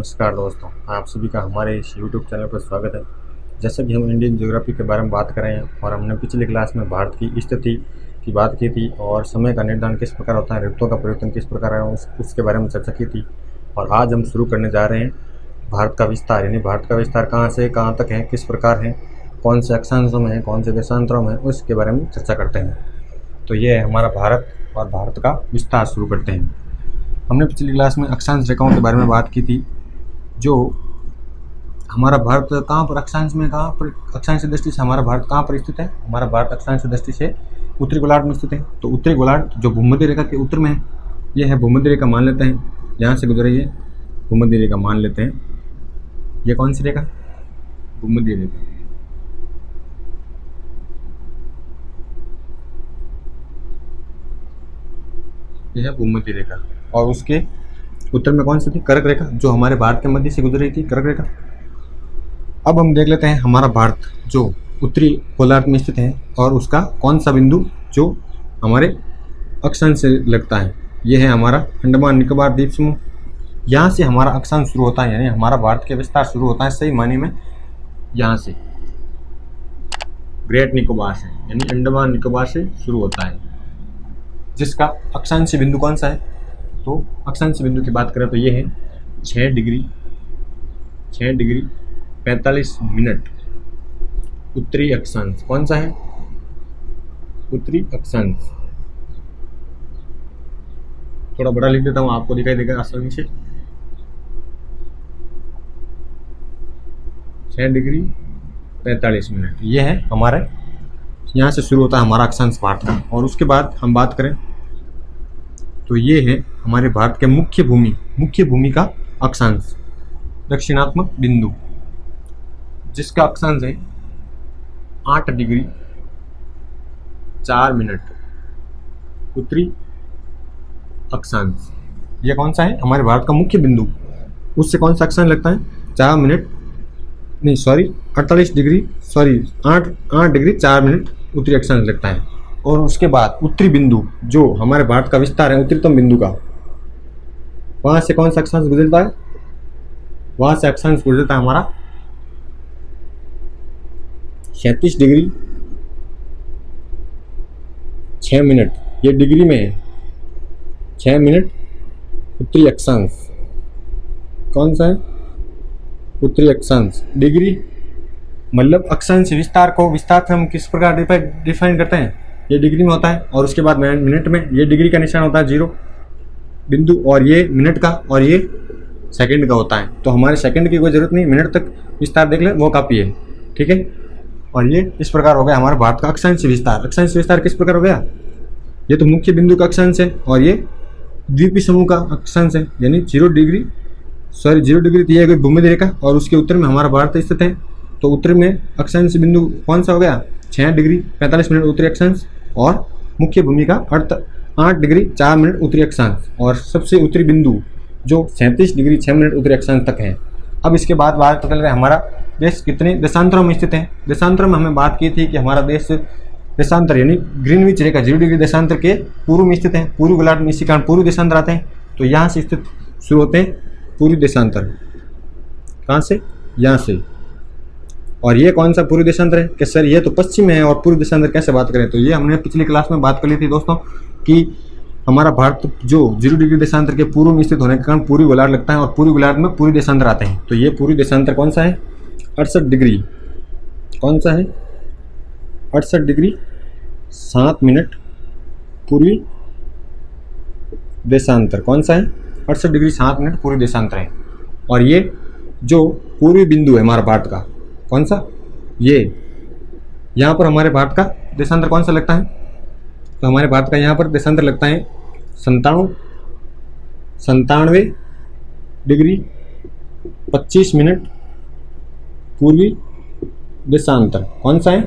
नमस्कार दोस्तों, आप सभी का हमारे इस YouTube चैनल पर स्वागत है। जैसा कि हम इंडियन ज्योग्राफी के बारे में बात कर रहे हैं और हमने पिछली क्लास में भारत की स्थिति की बात की थी और समय का निर्धारण किस प्रकार होता है, ऋतुओं का परिवर्तन किस प्रकार है उसके बारे में चर्चा की थी। और आज हम शुरू करने जा रहे हैं भारत का विस्तार, यानी भारत का विस्तार कहाँ से कहाँ तक है, किस प्रकार है, कौन से अक्षांशों में है, कौन से देशांतरों में है, उसके बारे में चर्चा करते हैं। तो ये है हमारा भारत और भारत का विस्तार। शुरू करते हैं। हमने पिछली क्लास में अक्षांश रेखाओं के बारे में बात की थी। जो हमारा भारत कहाँ पर अक्षांश में, कहाँ पर अक्षांश दृष्टि से हमारा भारत कहाँ पर स्थित है। हमारा भारत अक्षांश दृष्टि से उत्तरी गोलार्ध में स्थित है। तो उत्तरी गोलार्ध जो भूमध्य रेखा के उत्तर में है, ये है भूमध्य रेखा मान लेते हैं। यहाँ से गुजर रही है भूमध्य रेखा मान लेते हैं। ये कौन सी रेखा? भूमध्य रेखा। यह है भूमध्य रेखा और उसके उत्तर में कौन सी थी? कर्क रेखा, जो हमारे भारत के मध्य से गुजर रही थी, कर्क रेखा। अब हम देख लेते हैं हमारा भारत जो उत्तरी गोलार्ध में स्थित है और उसका कौन सा बिंदु जो हमारे अक्षांश से लगता है। यह है हमारा अंडमान निकोबार द्वीप समूह। यहाँ से हमारा अक्षांश शुरू होता है, यानी हमारा भारत के विस्तार शुरू होता है सही मायने में यहाँ से, ग्रेट निकोबार से, यानी अंडमान निकोबार से शुरू होता है, जिसका अक्षांश बिंदु कौन सा है। तो अक्षांश बिंदु की बात करें तो ये है 6 डिग्री 45 मिनट उत्तरी अक्षांश। कौन सा है? उत्तरी अक्षांश। थोड़ा बड़ा लिख देता हूँ, आपको दिखाई देगा आसानी से। 6 डिग्री 45 मिनट ये है हमारे, यहाँ से शुरू होता है हमारा अक्षांश भारत का। और उसके बाद हम बात करें तो ये है हमारे भारत के मुख्य भूमि का अक्षांश, दक्षिणात्मक बिंदु, जिसका अक्षांश है 8 डिग्री 4 मिनट उत्तरी अक्षांश। ये कौन सा है? हमारे भारत का मुख्य बिंदु। उससे कौन सा अक्षांश लगता है? 48 डिग्री 4 मिनट उत्तरी अक्षांश लगता है। और उसके बाद उत्तरी बिंदु जो हमारे भारत का विस्तार है, उत्तरीतम बिंदु का, वहां से कौन सा अक्षांश गुजरता है? वहां से अक्षांश गुजरता है हमारा 37 डिग्री 6 मिनट। ये डिग्री में है, 6 मिनट उत्तरी अक्षांश। कौन सा है? उत्तरी अक्षांश। डिग्री मतलब अक्षांश विस्तार से हम किस प्रकार डिफाइन करते हैं? ये डिग्री में होता है। और उसके बाद मिनट में ये डिग्री का निशान होता है 0 बिंदु, और ये मिनट का और ये सेकंड का होता है। तो हमारे सेकंड की कोई जरूरत नहीं, मिनट तक विस्तार देख लें वो काफ़ी है, ठीक है। और ये इस प्रकार हो गया हमारे भारत का अक्षांश विस्तार। अक्षांश विस्तार किस प्रकार हो गया? ये तो मुख्य बिंदु का अक्षांश है और ये द्वीपीय समूह का अक्षांश है, यानी 0 डिग्री दिया गया भूमध्य रेखा और उसके उत्तर में हमारा भारत स्थित है। तो उत्तर में अक्षांश बिंदु कौन सा हो गया? 6 डिग्री 45 मिनट उत्तरी अक्षांश और मुख्य भूमि का 8 डिग्री 4 मिनट उत्तरी अक्षांश और सबसे उत्तरी बिंदु जो 37 डिग्री 6 मिनट उत्तरी अक्षांश तक है। अब इसके बाद बात पता लगा हमारा देश कितने देशांतरों में स्थित है। देशांतरों में हमने बात की थी कि हमारा देश देशांतर यानी ग्रीनविच रेखा 0 डिग्री देशांतर के पूर्व में स्थित है। पूर्वी गोलार्ध में इसी कारण पूर्वी देशांतर आते हैं। तो यहाँ से स्थित शुरू होते हैं पूर्वी देशांतर। कहाँ से? यहाँ से। और ये कौन सा पूर्वी देशांतर है? कि सर ये तो पश्चिम में है और पूर्वी देशांतर कैसे बात करें? तो ये हमने पिछली क्लास में बात कर ली थी दोस्तों कि हमारा भारत जो 0 डिग्री देशांतर के पूर्व में स्थित होने के कारण पूर्वी गोलार्ध लगता है और पूर्वी गोलार्ध में पूर्वी देशांतर आते हैं। तो ये पूर्वी देशांतर कौन सा है? 68 डिग्री। कौन सा है? 68 डिग्री 7 मिनट पूर्वी देशांतर। कौन सा है? 68 डिग्री 7 मिनट पूर्वी देशांतर है। और ये जो पूर्वी बिंदु है हमारा भारत का, कौन सा? ये यहाँ पर हमारे भारत का देशांतर कौन सा लगता है? तो हमारे भारत का यहाँ पर देशांतर लगता है 97 डिग्री 25 मिनट पूर्वी देशांतर। कौन सा है?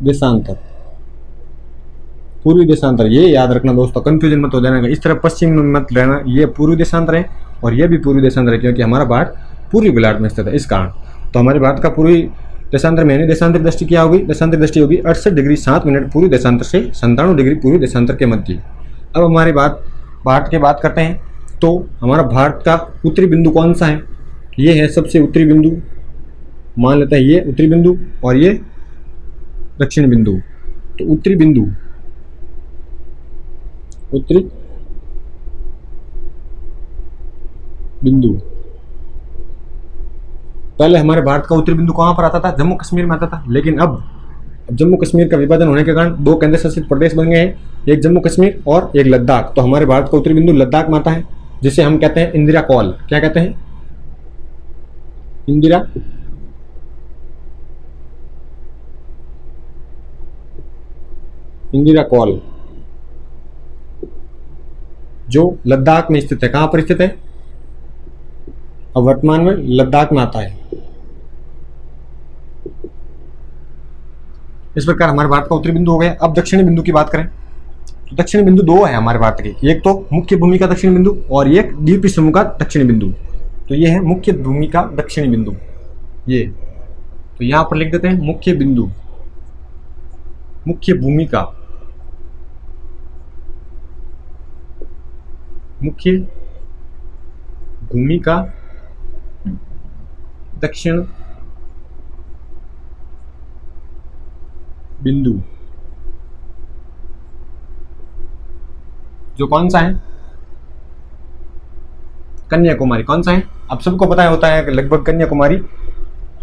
देशांतर, पूर्वी देशांतर। ये याद रखना दोस्तों, कंफ्यूजन मत हो जाना, इस तरह पश्चिम में मत रहना। ये पूर्वी देशांतर है और ये भी पूर्वी देशांतर है क्योंकि हमारा भारत पूर्वी गोलार्ध में स्थित है इस कारण। तो हमारे भारत का पूर्वी देशांतर में देशांतर दृष्टि क्या होगी? देशांतर दृष्टि होगी 68 डिग्री 7 मिनट पूर्वी देशांतर से 97 डिग्री पूर्वी देशांतर के मध्य। अब हमारी भारत की बात करते हैं तो हमारा भारत का उत्तरी बिंदु कौन सा है? ये है सबसे उत्तरी बिंदु, मान लेते हैं ये उत्तरी बिंदु और ये दक्षिण बिंदु। तो उत्तरी बिंदु, उत्तरी बिंदु, पहले हमारे भारत का उत्तरी बिंदु कहाँ पर आता था? जम्मू कश्मीर में आता था। लेकिन अब जम्मू कश्मीर का विभाजन होने के कारण दो केंद्र शासित प्रदेश बन गए हैं, एक जम्मू कश्मीर और एक लद्दाख। तो हमारे भारत का उत्तरी बिंदु लद्दाख में आता है, जिसे हम कहते हैं इंदिरा कॉल। क्या कहते हैं? इंदिरा इंदिरा कॉल, जो लद्दाख में स्थित है। कहां पर स्थित है? अब वर्तमान में लद्दाख में आता है। इस प्रकार हमारे भारत का उत्तरी बिंदु हो गया। अब दक्षिणी बिंदु की बात करें तो दक्षिणी बिंदु दो है हमारे भारत के, एक तो मुख्य भूमि का दक्षिणी बिंदु और एक द्वीपीय समूह का दक्षिणी बिंदु। तो ये है मुख्य भूमि का दक्षिणी बिंदु, ये तो यहां पर लिख देते हैं मुख्य बिंदु, मुख्य भूमि का, मुख्य भूमि का दक्षिण बिंदु, जो कौन सा है? कन्याकुमारी। कौन सा है? आप सबको पता होता है कि लगभग कन्याकुमारी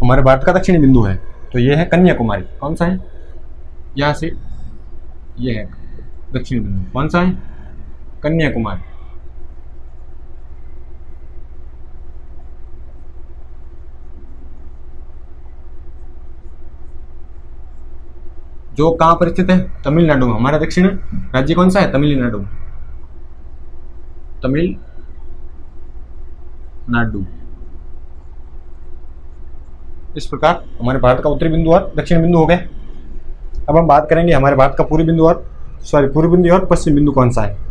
हमारे भारत का दक्षिणी बिंदु है। तो ये है कन्याकुमारी। कौन सा है? यहां से ये है दक्षिणी बिंदु। कौन सा है? कन्याकुमारी। जो कहां पर स्थित है? तमिलनाडु में। हमारा दक्षिण राज्य कौन सा है? तमिलनाडु, तमिलनाडु। इस प्रकार हमारे भारत का उत्तरी बिंदु और दक्षिण बिंदु हो गए। अब हम बात करेंगे हमारे भारत का पूर्वी बिंदु और पूर्वी बिंदु और पश्चिम बिंदु कौन सा है।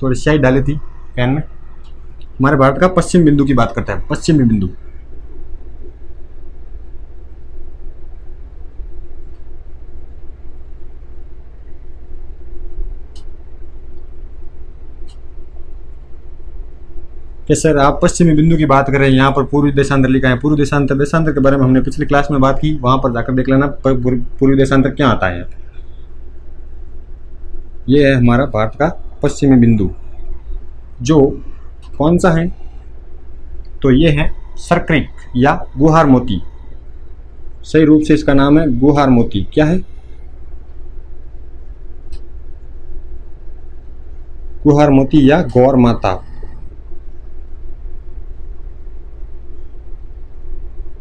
थोड़ी स्याही डाली थी पेन में। हमारे भारत का पश्चिम बिंदु की बात करते हैं, पश्चिमी बिंदु। कि सर आप पश्चिमी बिंदु की बात कर रहे हैं, यहाँ पर पूर्वी देशांतर लिखा है। पूर्वी देशांतर, देशांतर के बारे में हमने पिछली क्लास में बात की, वहां पर जाकर देख लेना पूर्वी देशांतर क्या आता है। ये है हमारा भारत का पश्चिमी बिंदु, जो कौन सा है? तो ये है सरक्रिक या गुहार मोती। सही रूप से इसका नाम है गुहार मोती। क्या है? गुहार मोती या गौर माता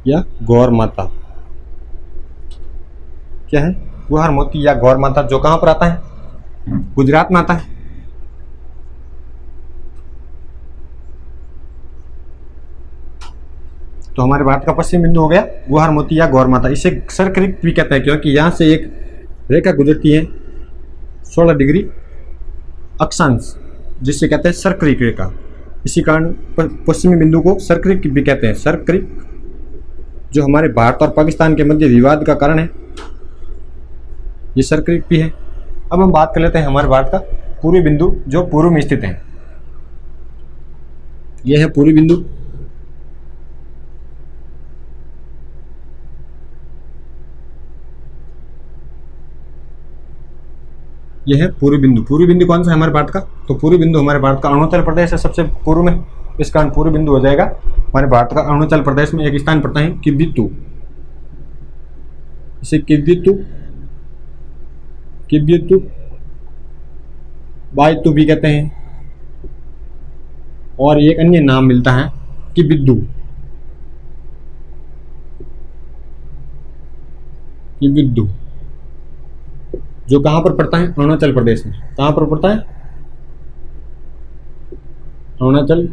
या गौर माता। क्या है? गुहार मोती या गौर माता, जो कहां पर आता है? गुजरात में आता है। तो हमारे भारत का पश्चिम बिंदु हो गया गुहार मोती या गौर माता। इसे सरक्रिक भी कहते हैं, क्योंकि यहां से एक रेखा गुजरती है 16 डिग्री अक्षांश, जिससे कहते हैं सरक्रिक रेखा। इसी कारण पश्चिमी बिंदु को सरक्रिक भी कहते हैं। सरक्रिक जो हमारे भारत और पाकिस्तान के मध्य विवाद का कारण है, ये सरक्रिक भी है। अब हम बात कर लेते हैं हमारे भारत का पूर्वी बिंदु, जो पूर्व में स्थित है। यह है पूर्वी बिंदु। यह है पूर्वी बिंदु। पूर्वी बिंदु कौन सा है हमारे भारत का? तो पूर्वी बिंदु हमारे भारत का अरुणाचल प्रदेश है सबसे पूर्व में। इस कारण पूर्वी बिंदु हो जाएगा हमारे भारत का अरुणाचल प्रदेश में एक स्थान पड़ता है किबितु। इसे किबितु, किबितु बायतु भी कहते हैं, और एक अन्य नाम मिलता है किबिद्दू। किबिद्दू जो कहां पर पड़ता है? अरुणाचल प्रदेश में। कहां पर पड़ता है? अरुणाचल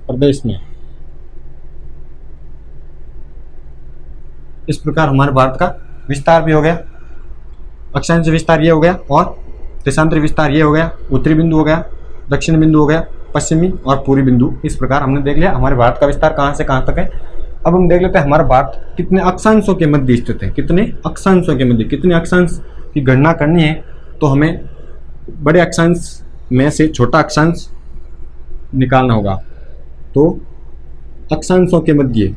प्रदेश में। इस प्रकार हमारे भारत का विस्तार भी हो गया। अक्षांश विस्तार ये हो गया और देशांतर विस्तार ये हो गया, उत्तरी बिंदु हो गया, दक्षिण बिंदु हो गया, पश्चिमी और पूर्वी बिंदु। इस प्रकार हमने देख लिया हमारे भारत का विस्तार कहाँ से कहाँ तक है। अब हम देख लेते हैं हमारा भारत कितने अक्षांशों के मध्य स्थित है, कितने अक्षांशों के मध्य, कितने अक्षांश की गणना करनी है तो हमें बड़े अक्षांश में से छोटा अक्षांश निकालना होगा। तो अक्षांशों के मध्य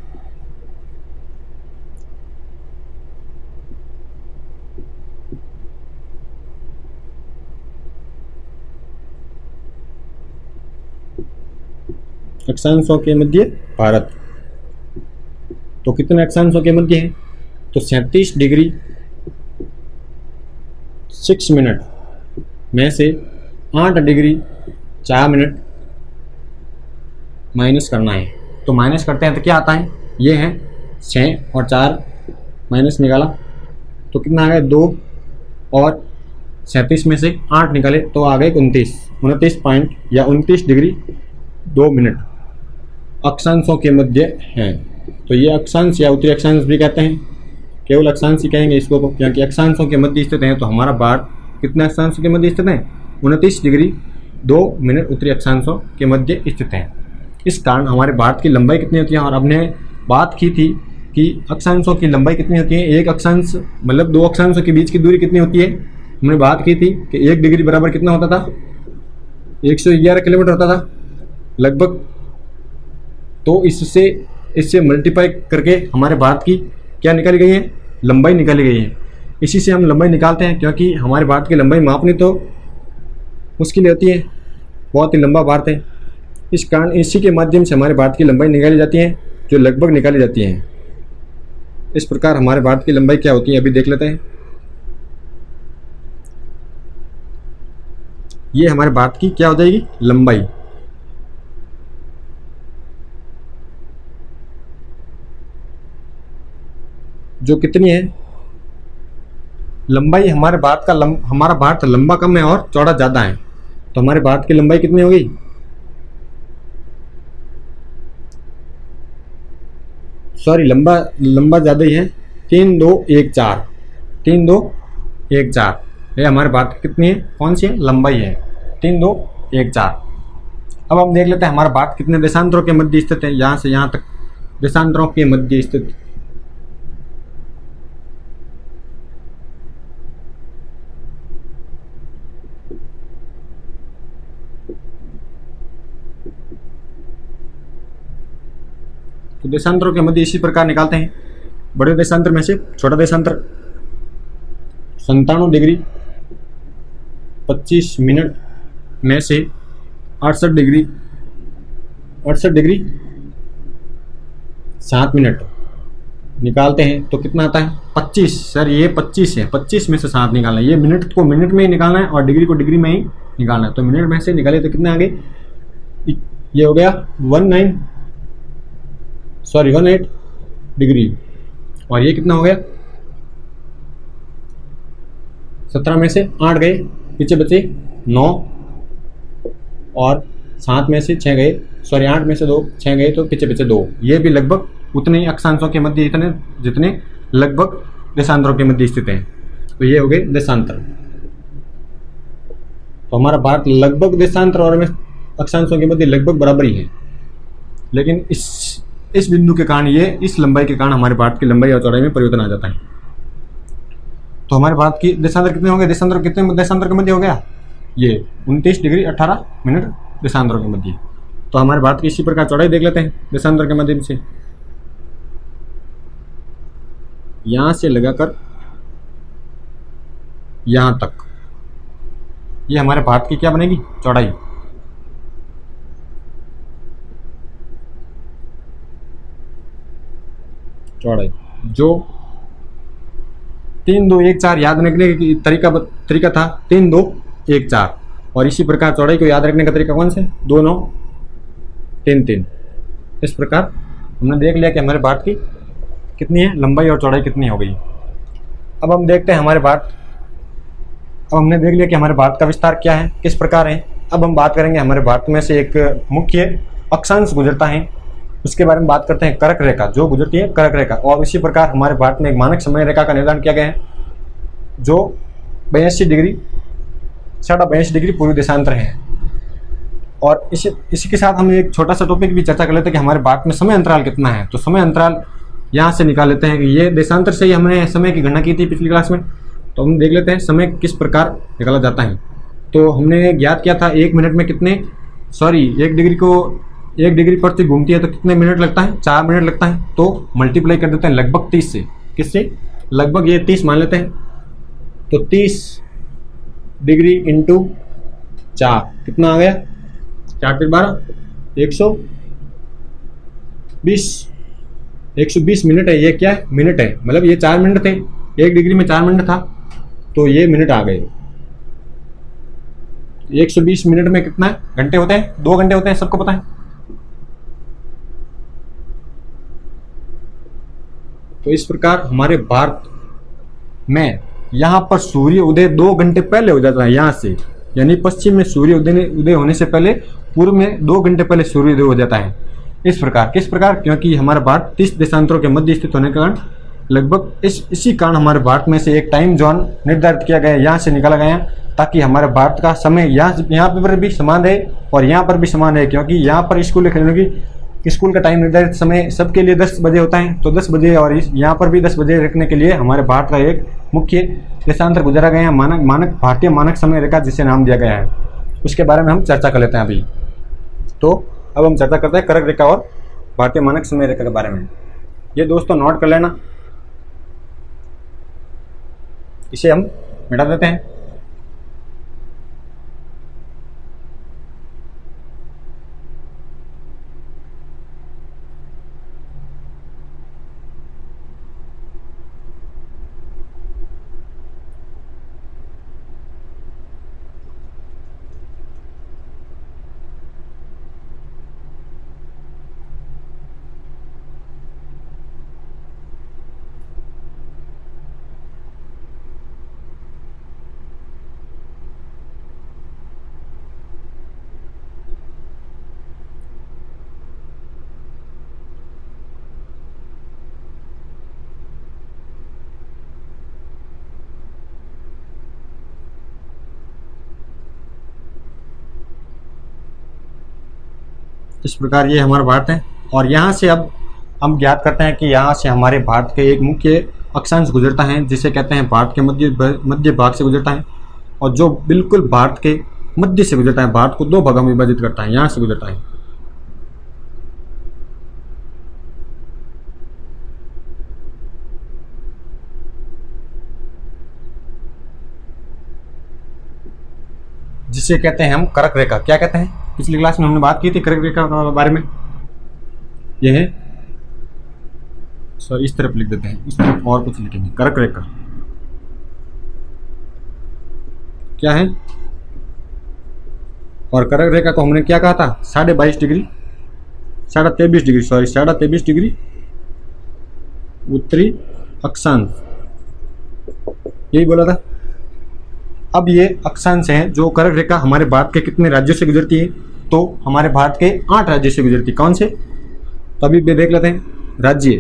अक्षांशों के मध्य भारत, तो कितने अक्षांशों के मध्य है तो 37 डिग्री 6 मिनट में से 8 डिग्री 4 मिनट माइनस करना है। तो माइनस करते हैं तो क्या आता है, ये है 6 और 4 माइनस निकाला तो कितना आ गया 2 और 37 में से 8 निकाले तो आ गए 29 पॉइंट या 29 डिग्री 2 मिनट अक्षांशों के मध्य हैं। तो ये अक्षांश या उत्तरी अक्षांश भी कहते हैं, केवल अक्षांश ही कहेंगे इसको तो, क्योंकि अक्षांशों के मध्य स्थित हैं। तो हमारा भारत कितने अक्षांशों के मध्य स्थित है, 29 डिग्री 2 मिनट उत्तरी अक्षांशों के मध्य स्थित हैं। इस कारण हमारे भारत की लंबाई कितनी होती है, और हमने बात की थी कि अक्षांशों की लंबाई कितनी होती है, एक अक्षांश मतलब 2 अक्षांशों के बीच की दूरी कितनी होती है। हमने बात की थी कि 1 डिग्री बराबर कितना होता था, 111 किलोमीटर होता था लगभग। तो इससे मल्टीप्लाई करके हमारे भारत की क्या निकाली गई है, लंबाई निकाली गई है। इसी से हम लंबाई निकालते हैं, क्योंकि हमारे भारत की लंबाई मापनी तो मुश्किल होती है, बहुत ही लंबा भारत है। इस कारण इसी के माध्यम से हमारे भारत की लंबाई निकाली जाती है, जो लगभग निकाली जाती है। इस प्रकार हमारे भारत की लंबाई क्या होती है अभी देख लेते हैं। ये हमारे भारत की क्या हो जाएगी, लंबाई। जो कितनी है लंबाई, हमारे भारत का हमारा भारत लंबा कम है और चौड़ा ज़्यादा है। तो हमारे भारत की लंबाई कितनी होगी, सॉरी लंबा ज़्यादा ही है, 3214 3214। ये हमारे भारत की कितनी है, कौन सी है, लंबाई है 3214। अब हम देख लेते हैं हमारा भारत कितने देशांतरों के मध्य स्थित है। यहाँ से यहाँ तक देशांतरों के मध्य स्थित तो देशांतरों के मध्य इसी प्रकार निकालते हैं। बड़े देशांतर में से छोटा देशांतर 97 डिग्री 25 मिनट में से 68 डिग्री 7 मिनट निकालते हैं तो कितना आता है 25। सर ये 25 है, 25 में से 7 निकालना है। ये मिनट को मिनट में ही निकालना है और डिग्री को डिग्री में ही निकालना है। तो मिनट में से निकाले तो कितने आ गए, ये हो गया 18 डिग्री। और ये कितना हो गया, 17 में से 8 गए, पीछे बचे 9 और 7 में से 6 गए, 8 में से 2 6 गए तो पीछे बचे 2। ये भी लगभग उतने ही अक्षांशों के मध्य जितने लगभग देशांतरों के मध्य स्थित हैं। तो ये हो गए देशांतर। तो हमारा भारत लगभग देशांतर और अक्षांशों के मध्य लगभग बराबर ही है, लेकिन इस बिंदु के कारण इस लंबाई के कारण हमारे भारत की लंबाई और चौड़ाई में परिवर्तन आ जाता है। तो हमारे भारत की देशांतर कितने हो गए, देशांतर के मध्य हो गया, ये 29 डिग्री 18 मिनट देशांतरों के मध्य। तो हमारे भारत की इसी प्रकार चौड़ाई देख लेते हैं देशांतर के माध्यम से। यहाँ से लगाकर यहाँ तक ये हमारे भारत की क्या बनेगी, चौड़ाई। जो 3214 याद रखने की तरीका था 3214, और इसी प्रकार चौड़ाई को याद रखने का तरीका कौन से, 2933। इस प्रकार हमने देख लिया कि हमारे भारत की कितनी है लंबाई और चौड़ाई कितनी हो गई। अब हम देखते हैं अब हमने देख लिया कि हमारे भारत का विस्तार क्या है, किस प्रकार है। अब हम बात करेंगे हमारे भारत में से एक मुख्य अक्षांश गुजरता है, उसके बारे में बात करते हैं, कर्क रेखा जो गुजरती है कर्क रेखा। और इसी प्रकार हमारे भारत में एक मानक समय रेखा का निर्धारण किया गया है जो 82 डिग्री, 82.5 डिग्री पूर्वी देशांतर है। और इसी के साथ हम एक छोटा सा टॉपिक भी चर्चा कर लेते हैं कि हमारे भारत में समय अंतराल कितना है। तो समय अंतराल यहाँ से निकाल लेते हैं कि ये देशांतर से ही हमने समय की गणना की थी पिछली क्लास में। तो हम देख लेते हैं समय किस प्रकार निकाला जाता है। तो हमने ज्ञात किया था 1 मिनट में कितने, सॉरी 1 डिग्री प्रति घूमती है तो कितने मिनट लगता है, 4 मिनट लगता है। तो मल्टीप्लाई कर देते हैं लगभग 30 से, किससे, लगभग ये 30 मान लेते हैं। तो 30 डिग्री इंटू 4 कितना आ गया, 4 × 12 120 मिनट है। ये क्या है, मिनट है, मतलब ये 4 मिनट थे, 1 डिग्री में 4 मिनट था तो ये मिनट आ गए। 120 मिनट में कितना घंटे होते हैं, 2 घंटे होते हैं, सबको पता है। तो इस प्रकार हमारे भारत में यहाँ पर सूर्य उदय 2 घंटे पहले हो जाता है यहाँ से, यानी पश्चिम में सूर्य उदय होने से पहले पूर्व में 2 घंटे पहले सूर्य उदय हो जाता है। इस प्रकार, किस प्रकार, क्योंकि हमारा भारत 30 देशांतरों के मध्य स्थित होने के कारण लगभग इसी कारण हमारे भारत में से एक टाइम जोन निर्धारित किया गया है, यहाँ से निकाला गया है, ताकि हमारे भारत का समय यहाँ पर भी समान रहे और यहाँ पर भी समान रहे। क्योंकि यहाँ पर स्कूल का टाइम निर्धारित समय सबके लिए 10 बजे होता है, तो 10 बजे, और यहाँ पर भी 10 बजे रखने के लिए हमारे भारत का एक मुख्य देशांतर गुजरा गया है, भारतीय मानक समय रेखा, जिसे नाम दिया गया है। उसके बारे में हम चर्चा कर लेते हैं अभी। तो अब हम चर्चा करते हैं कर्क रेखा और भारतीय मानक समय रेखा के बारे में। ये दोस्तों नोट कर लेना, इसे हम मिटा देते हैं। इस प्रकार ये हमारा भारत है। और यहाँ से अब हम ज्ञात करते हैं कि यहाँ से हमारे भारत के एक मुख्य अक्षांश गुजरता है, जिसे कहते हैं भारत के मध्य भाग से गुजरता है, और जो बिल्कुल भारत के मध्य से गुजरता है, भारत को 2 भागों में विभाजित करता है, यहाँ से गुजरता है। जिसे कहते हैं हम कर्क रेखा। क्या कहते हैं, पिछली क्लास में हमने बात की थी कर्क रेखा के बारे में। यह है, सॉरी इस तरफ लिख देते हैं, इस तरफ और कुछ लिखेंगे। कर्क रेखा क्या है, और कर्क रेखा को हमने क्या कहा था, 22.5 डिग्री, 23.5 डिग्री, सॉरी 23.5 डिग्री उत्तरी अक्षांश, यही बोला था। अब ये अक्षांश है जो कर्क रेखा हमारे भारत के कितने राज्यों से गुजरती है, तो हमारे भारत के 8 राज्यों से गुजरती है। कौन से, तो अभी देख लेते हैं राज्य।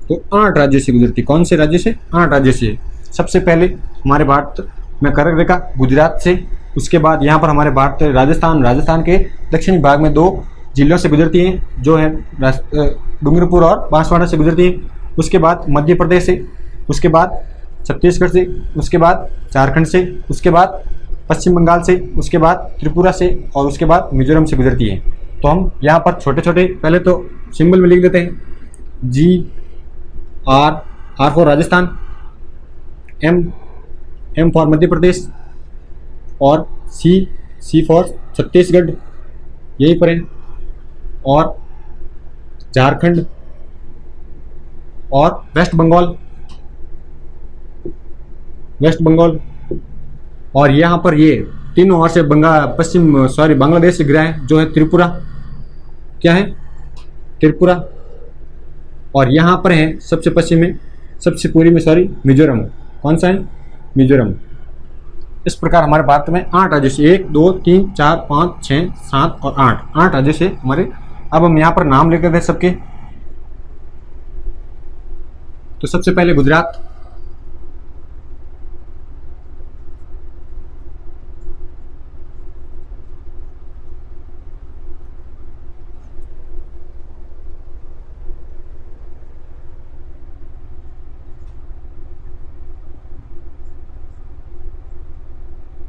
तो 8 राज्यों से गुजरती, कौन से राज्य से, 8 राज्यों से। सबसे पहले हमारे भारत में कर्क रेखा गुजरात से, उसके बाद यहाँ पर हमारे भारत राजस्थान के दक्षिणी भाग में 2 जिलों से गुजरती हैं, जो है डूंगरपुर और बांसवाड़ा से गुजरती हैं। उसके बाद मध्य प्रदेश से, उसके बाद छत्तीसगढ़ से, उसके बाद झारखंड से, उसके बाद पश्चिम बंगाल से, उसके बाद त्रिपुरा से, और उसके बाद मिजोरम से गुजरती है। तो हम यहाँ पर छोटे छोटे पहले तो सिंबल में लिख देते हैं, R for Rajasthan, M for Madhya Pradesh, और सी फॉर छत्तीसगढ़, यही पर है, और झारखंड, और वेस्ट बंगाल, और यहाँ पर ये तीनों ओर से बांग्लादेश से गिरा है, जो है त्रिपुरा। क्या है, त्रिपुरा। और यहाँ पर है सबसे पश्चिम में, सबसे पूर्वी में, मिजोरम। कौन सा है, मिजोरम। इस प्रकार हमारे भारत में 8 राज्यों से, 1 2 3 4 5 6 7 और 8 राज्यों से हमारे। अब हम यहाँ पर नाम लिख देते हैं सबके। तो सबसे पहले गुजरात,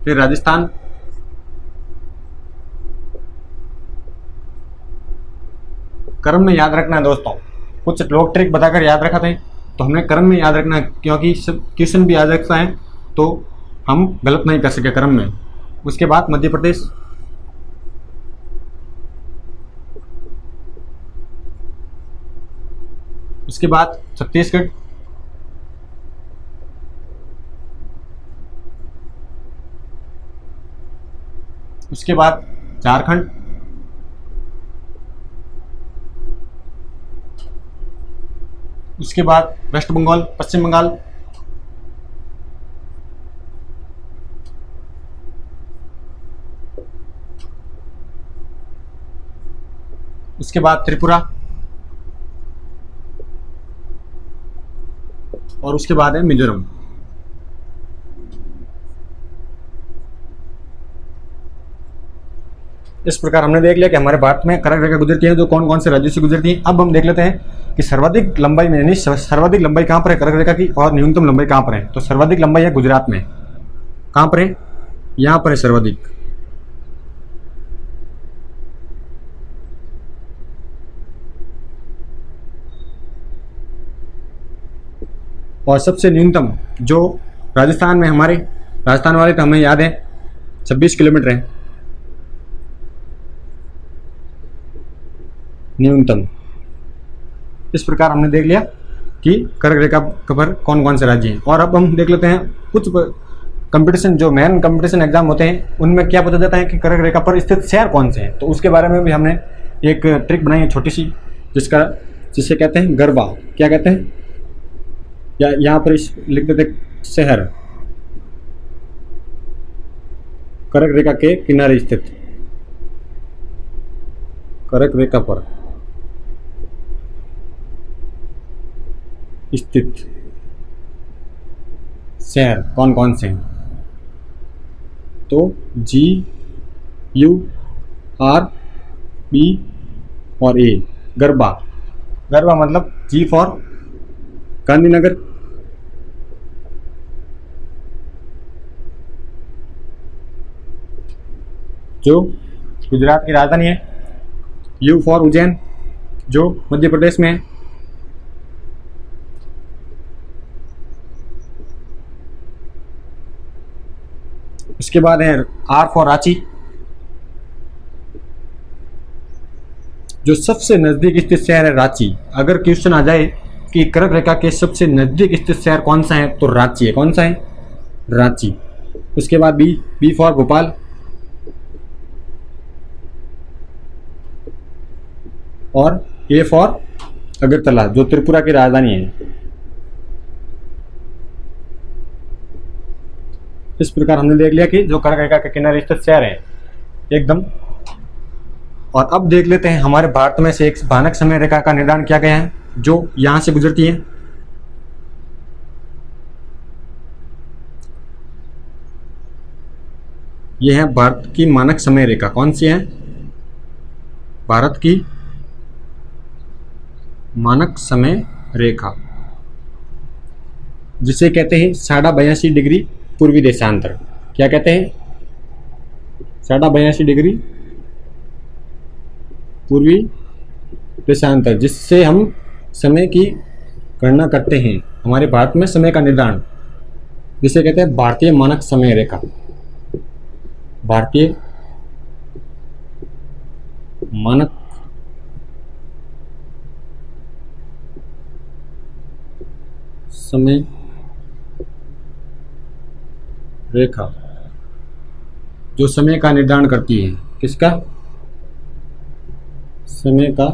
फिर राजस्थान, क्रम में याद रखना है दोस्तों। कुछ लोग ट्रिक बताकर याद रखा थे, तो हमने क्रम में याद रखना है, क्योंकि सब क्वेश्चन भी याद रखता है तो हम गलत नहीं कर सके क्रम में। उसके बाद मध्य प्रदेश, उसके बाद छत्तीसगढ़, उसके बाद झारखंड, उसके बाद वेस्ट बंगाल, पश्चिम बंगाल, उसके बाद त्रिपुरा, और उसके बाद है मिजोरम। इस प्रकार हमने देख लिया कि हमारे भारत में कर्क रेखा गुजरती है जो कौन कौन से राज्यों से गुजरती है। अब हम देख लेते हैं कि सर्वाधिक लंबाई में, यानी सर्वाधिक लंबाई कहाँ पर है कर्क रेखा की, और न्यूनतम लंबाई कहाँ पर है। तो सर्वाधिक लंबाई है गुजरात में। कहाँ पर है? यहाँ पर है सर्वाधिक। और सबसे न्यूनतम जो राजस्थान में, हमारे राजस्थान वाले तो हमें याद है 26 किलोमीटर है न्यूनतम। इस प्रकार हमने देख लिया कि कर्क रेखा पर कौन कौन से राज्य हैं। और अब हम देख लेते हैं कुछ कंपटीशन, जो मेन कंपटीशन एग्जाम होते हैं उनमें क्या पता जाता है कि कर्क रेखा पर स्थित शहर कौन से हैं। तो उसके बारे में भी हमने एक ट्रिक बनाई है छोटी सी, जिसे कहते हैं गरबा। क्या कहते हैं? या यहाँ पर लिख देते शहर कर्क रेखा के किनारे स्थित, कर्क रेखा पर स्थित शहर कौन कौन से हैं। तो GURB और A, गरबा। गरबा मतलब G फॉर गांधीनगर, जो गुजरात की राजधानी है। U फॉर उज्जैन, जो मध्य प्रदेश में है। उसके बाद है R फॉर रांची, जो सबसे नजदीक स्थित शहर है रांची। अगर क्वेश्चन आ जाए कि कर्क रेखा के सबसे नजदीक स्थित शहर कौन सा है, तो रांची है। कौन सा है? रांची। उसके बाद B फॉर भोपाल, और A फॉर अगरतला, जो त्रिपुरा की राजधानी है। इस प्रकार हमने देख लिया कि जो कर्क रेखा के किनारे स्थित शहर है एकदम। और अब देख लेते हैं हमारे भारत में से एक भयानक समय रेखा का निर्धारण किया गया है जो यहां से गुजरती है। यह है भारत की मानक समय रेखा। कौन सी है? भारत की मानक समय रेखा, जिसे कहते हैं 82.5 डिग्री पूर्वी देशांतर। क्या कहते हैं? 82.5 डिग्री पूर्वी देशांतर, जिससे हम समय की गणना करते हैं हमारे भारत में समय का निर्धारण, जिसे कहते हैं भारतीय मानक समय रेखा। भारतीय मानक समय रेखा, जो समय का निर्धारण करती है। किसका? समय का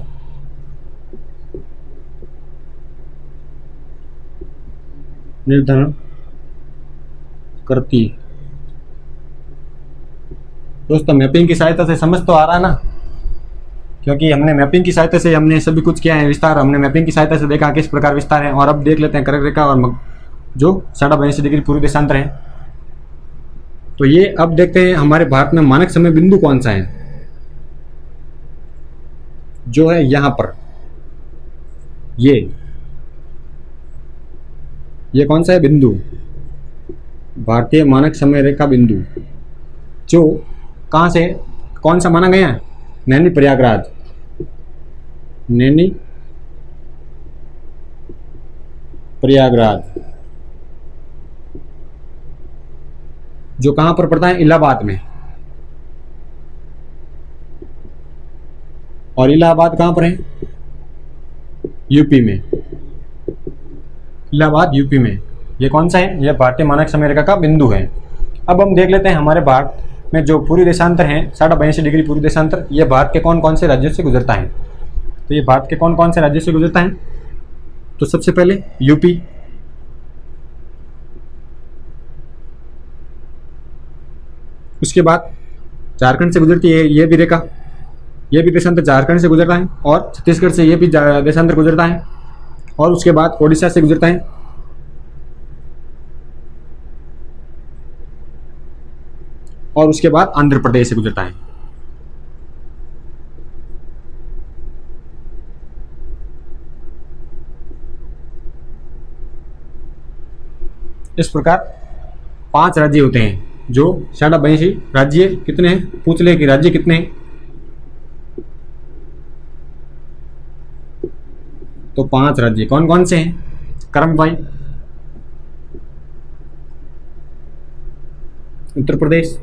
निर्धारण करती है। दोस्तों मैपिंग की सहायता से समझ तो आ रहा है ना? क्योंकि हमने मैपिंग की सहायता से हमने सभी कुछ किया है विस्तार, हमने मैपिंग की सहायता से देखा किस प्रकार विस्तार है। और अब देख लेते हैं कर्क रेखा और जो 82.5 डिग्री पूर्व देशांतर है। तो ये अब देखते हैं हमारे भारत में मानक समय बिंदु कौन सा है, जो है यहां पर। ये कौन सा है बिंदु, भारतीय मानक समय रेखा बिंदु, जो कहां से कौन सा माना गया है, नैनी प्रयागराज, नैनी प्रयागराज, जो कहां पर पड़ता है, इलाहाबाद में। और इलाहाबाद कहां पर है, यूपी में। इलाहाबाद यूपी में। ये कौन सा है, यह भारतीय मानक समय रेखा का बिंदु है। अब हम देख लेते हैं हमारे भारत में जो पूर्वी देशांतर है 82.5 डिग्री पूर्वी देशांतर, यह भारत के कौन कौन से राज्यों से गुजरता है। तो ये भारत के कौन कौन से राज्यों से गुजरता है, तो सबसे पहले यूपी, उसके बाद झारखंड से गुजरती है ये भी रेखा, ये भी देशांतर झारखंड से गुजरता है। और छत्तीसगढ़ से ये भी देशांतर गुजरता है। और उसके बाद ओडिशा से गुजरता है। और उसके बाद आंध्र प्रदेश से गुजरता है। इस प्रकार 5 राज्य होते हैं, जो 82 राज्य कितने हैं, पूछ ले कि राज्य कितने हैं। तो 5 राज्य कौन कौन से हैं, क्रम भाई, उत्तर प्रदेश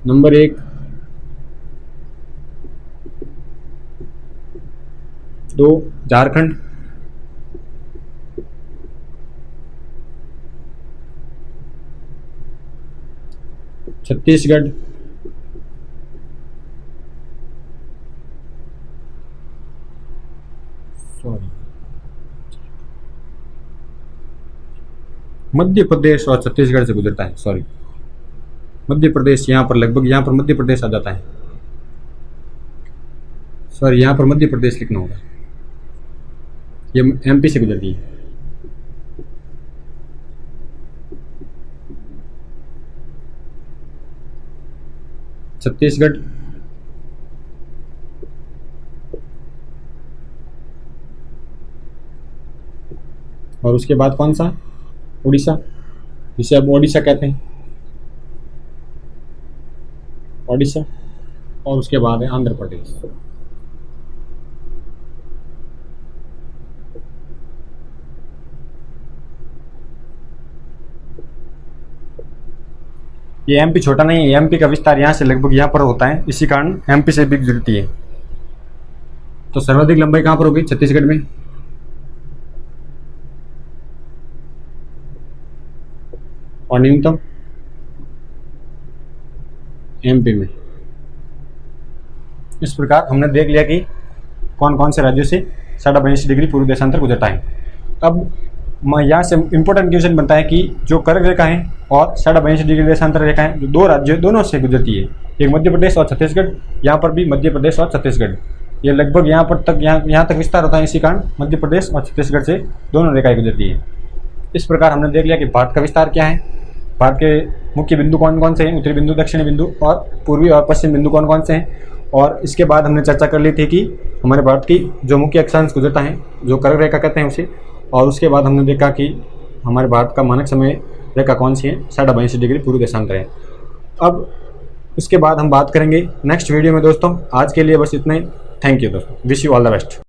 नंबर 1, 2 झारखंड, 3 छत्तीसगढ़, 4 मध्य प्रदेश और छत्तीसगढ़ से गुजरता है। सॉरी, मध्य प्रदेश यहाँ पर लगभग, यहाँ पर मध्य प्रदेश आ जाता है। सॉरी, यहाँ पर मध्य प्रदेश लिखना होगा, ये एमपी से गुजरती है। छत्तीसगढ़, और उसके बाद कौन सा, उड़ीसा, जिसे अब ओडिशा कहते हैं, ओडिशा। और उसके बाद है आंध्र प्रदेश। ये एमपी छोटा नहीं है, एमपी का विस्तार यहाँ से लगभग यहाँ पर होता है, इसी कारण एमपी से भी जुड़ती है। तो सर्वाधिक लंबाई कहाँ पर होगी, छत्तीसगढ़ में। और न्यूनतम एमपी में। इस प्रकार हमने देख लिया कि कौन कौन से राज्यों से 82 डिग्री पूर्व देशांतर गुजरता है। अब यहाँ से इंपॉर्टेंट क्वेश्चन बनता है कि जो कर्क रेखा है और 82 डिग्री देशांतर रेखा है, जो 2 राज्यों दोनों से गुजरती है, एक मध्य प्रदेश और छत्तीसगढ़, यहाँ पर भी मध्य प्रदेश और छत्तीसगढ़, ये लगभग यहाँ पर तक यहाँ तक विस्तार होता है, इसी कारण मध्य प्रदेश और छत्तीसगढ़ से दोनों रेखाएं गुजरती है। इस प्रकार हमने देख लिया कि भारत का विस्तार क्या है, भारत के मुख्य बिंदु कौन कौन से हैं, उत्तरी बिंदु, दक्षिणी बिंदु और पूर्वी और पश्चिम बिंदु कौन कौन से हैं। और इसके बाद हमने चर्चा कर ली थी कि हमारे भारत की जो मुख्य अक्षांश गुजरता है, जो कर्क रेखा कहते हैं उसे। और उसके बाद हमने देखा कि हमारे भारत का मानक समय रेखा कौन सी है, 82 डिग्री पूर्व देशांतर है। अब उसके बाद हम बात करेंगे नेक्स्ट वीडियो में दोस्तों। आज के लिए बस इतना ही। थैंक यू दोस्तों, wish you all the best.